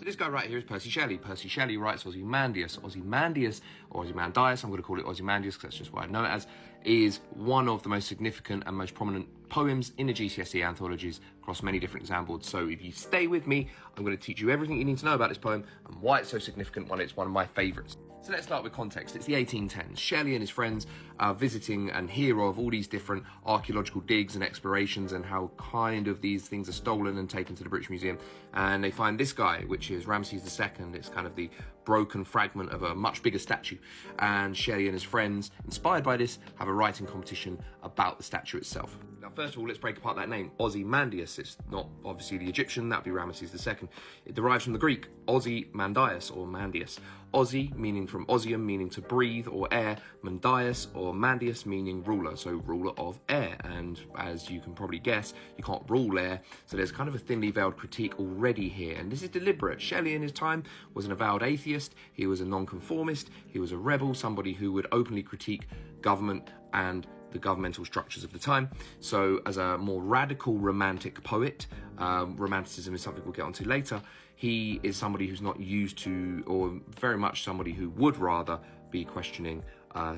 So this guy right here is Percy Shelley. Percy Shelley writes Ozymandias. Ozymandias, or Ozymandias, I'm going to call it Ozymandias because that's just what I know it as, is one of the most significant and most prominent poems in the GCSE anthologies across many different exam boards. So if you stay with me, I'm going to teach you everything you need to know about this poem and why it's so significant, why it's one of my favourites. So let's start with context. It's the 1810s. Shelley and his friends are visiting and hear of all these different archaeological digs and explorations and how kind of these things are stolen and taken to the British Museum. And they find this guy, which is Ramses II. It's kind of the broken fragment of a much bigger statue. And Shelley and his friends, inspired by this, have a writing competition about the statue itself. Now, first of all, let's break apart that name, Ozymandias. It's not obviously the Egyptian, that'd be Ramses II. It derives from the Greek, Ozymandias or Mandius. Ozy meaning from Ozium, meaning to breathe or air, Mandius or Mandius meaning ruler, so ruler of air. And as you can probably guess, you can't rule air, so there's kind of a thinly veiled critique already here, and this is deliberate. Shelley in his time was an avowed atheist, he was a nonconformist, he was a rebel, somebody who would openly critique government and the governmental structures of the time. So as a more radical romantic poet, romanticism is something we'll get onto later, he is somebody who's not used to, or very much somebody who would rather be questioning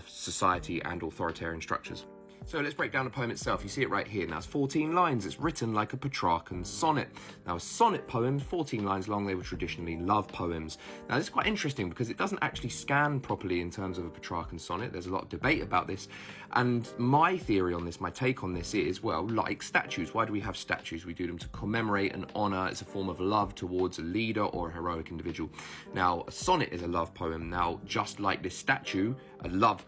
society and authoritarian structures. So let's break down the poem itself. You see it right here. Now it's 14 lines. It's written like a Petrarchan sonnet. Now a sonnet poem, 14 lines long, they were traditionally love poems. Now this is quite interesting because it doesn't actually scan properly in terms of a Petrarchan sonnet. There's a lot of debate about this. And my theory on this, my take on this is, well, like statues. Why do we have statues? We do them to commemorate and honor. It's a form of love towards a leader or a heroic individual. Now a sonnet is a love poem. Now just like this statue, a love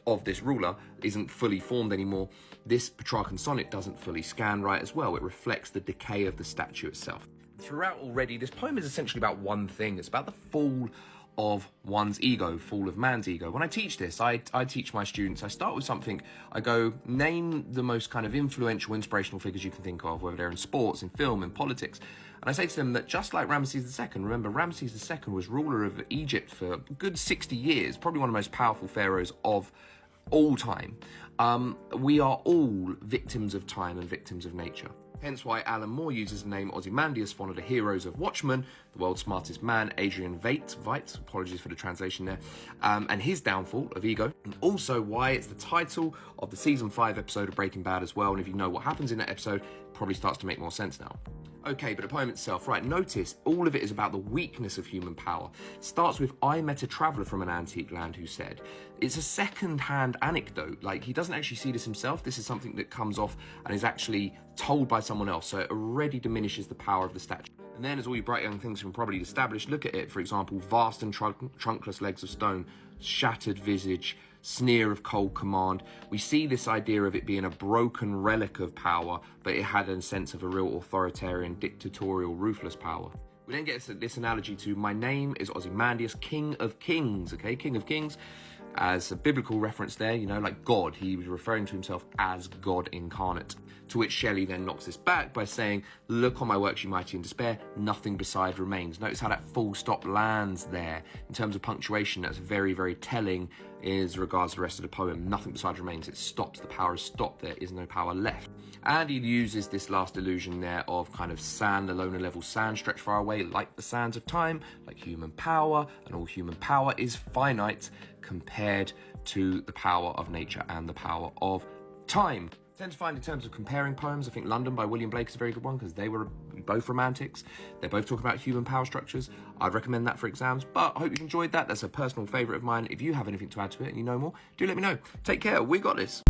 of this ruler isn't fully formed anymore, this Petrarchan sonnet doesn't fully scan right as well. It reflects the decay of the statue itself. Throughout already, this poem is essentially about one thing. It's about the fall of one's ego, fall of man's ego. When I teach this, I teach my students, I start with something, I go, name the most kind of influential, inspirational figures you can think of, whether they're in sports, in film, in politics. And I say to them that just like Ramses II, remember Ramses II was ruler of Egypt for a good 60 years, probably one of the most powerful pharaohs of all time. We are all victims of time and victims of nature. Hence why Alan Moore uses the name Ozymandias for one of the heroes of Watchmen, the world's smartest man, Adrian Veidt, apologies for the translation there, and his downfall of ego. And also why it's the title of the season 5 episode of Breaking Bad as well. And if you know what happens in that episode, it probably starts to make more sense now. Okay, but the poem itself, right, notice all of it is about the weakness of human power. It starts with, I met a traveller from an antique land who said. It's a second-hand anecdote, like he doesn't actually see this himself. This is something that comes off and is actually told by someone else, so it already diminishes the power of the statue. And then as all you bright young things can probably establish, look at it, for example, vast and trunkless legs of stone, shattered visage, sneer of cold command. We see this idea of it being a broken relic of power, but it had a sense of a real authoritarian, dictatorial, ruthless power. We then get this analogy to, my name is Ozymandias, King of Kings, okay, King of Kings, as a biblical reference there, you know, like God. He was referring to himself as God incarnate. To which Shelley then knocks this back by saying, look on my works, you mighty in despair, nothing beside remains. Notice how that full stop lands there. In terms of punctuation, that's very, very telling as regards to the rest of the poem. Nothing beside remains, it stops, the power is stopped, there is no power left. And he uses this last illusion there of kind of sand, the loner level sand stretched far away, like the sands of time, like human power, and all human power is finite compared to the power of nature and the power of time. I tend to find in terms of comparing poems, I think London by William Blake is a very good one because they were both romantics. They're both talking about human power structures. I'd recommend that for exams, but I hope you've enjoyed that. That's a personal favourite of mine. If you have anything to add to it and you know more, do let me know. Take care. We got this.